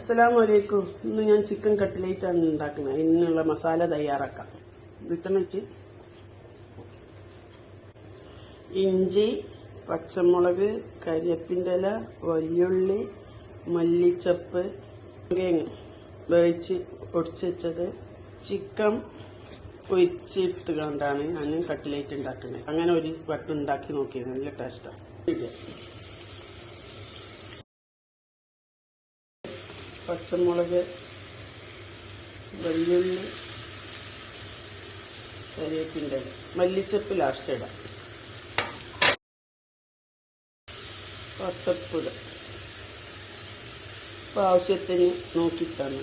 അസ്സലാമു അലൈക്കും. ഇന്ന് ഞാൻ ചിക്കൻ കട്ട്ലേറ്റാണ് ഉണ്ടാക്കുന്നത്. ഇതിനുള്ള മസാല തയ്യാറാക്കാം. വെളിച്ചെണ്ണ വെച്ച് ഇഞ്ചി, പച്ചമുളക്, കരിവേപ്പിൻ്റെ ഇല, വലിയുള്ളി, മല്ലിച്ചപ്പ്, കിഴങ്ങ് വേവിച്ച് ഒടിച്ച് വെച്ചത്, ചിക്കൻ പൊരിച്ചെടുത്ത് കൊണ്ടാണ് ഞാൻ കട്ട്ലേറ്റ് ഉണ്ടാക്കുന്നത്. അങ്ങനെ ഒരു വട്ടം ഉണ്ടാക്കി നോക്കിയത് നല്ല ടേസ്റ്റാണ്. പച്ചമുളക്, വെള്ളുള്ളി, കരിവേപ്പിൻ്റെ മല്ലിച്ചപ്പ് ലാസ്റ്റ് ഇടാം. പച്ചപ്പുര ആവശ്യത്തിന് നോക്കിയിട്ടാണ്.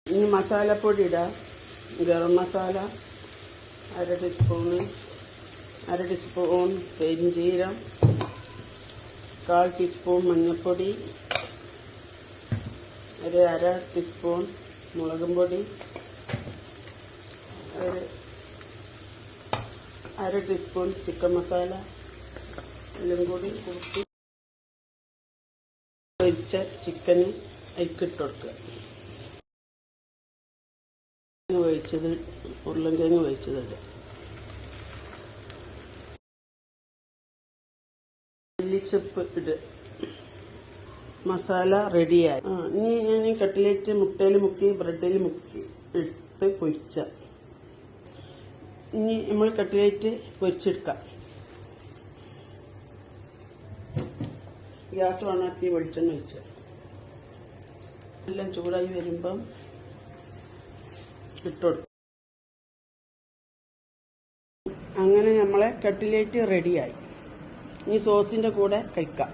ഇനി മസാലപ്പൊടി ഇടാം. ഗരം മസാല 1/2 ടീസ്പൂണ്, 1/2 ടീസ്പൂൺ പെരിഞ്ജീരം, 1/4 ടീസ്പൂൺ മഞ്ഞൾപ്പൊടി, 1/2 ടീസ്പൂൺ മുളകും പൊടി, 1/2 ടീസ്പൂൺ ചിക്കൻ മസാല, എല്ലാം കൂടി കൂട്ടി പൊരിച്ച ചിക്കന് അതിക്കിട്ട് കൊടുക്കുക. വേവിച്ചത് ഉരുളൻകിഴങ്ങ് വേവിച്ചതില്ല. മല്ലിച്ചപ്പ് ഇടുക. മസാല റെഡിയായി. ഇനി ഞാൻ ഈ കട്ട്ലേറ്റ് മുട്ടയിൽ മുക്കി ബ്രെഡിൽ മുക്കി എടുത്ത് പൊരിച്ച. ഇനി നമ്മൾ കട്ട്ലേറ്റ് പൊരിച്ചെടുക്കാം. ഗ്യാസ് ഓണാക്കി വെളിച്ചെണ്ണ ഒഴിച്ച് എല്ലാം ചൂടായി വരുമ്പം ഇട്ടുകൊടുക്കും. അങ്ങനെ നമ്മളെ കട്ട്ലേറ്റ് റെഡിയായി. ഈ സോസിന്റെ കൂടെ കഴിക്കാം.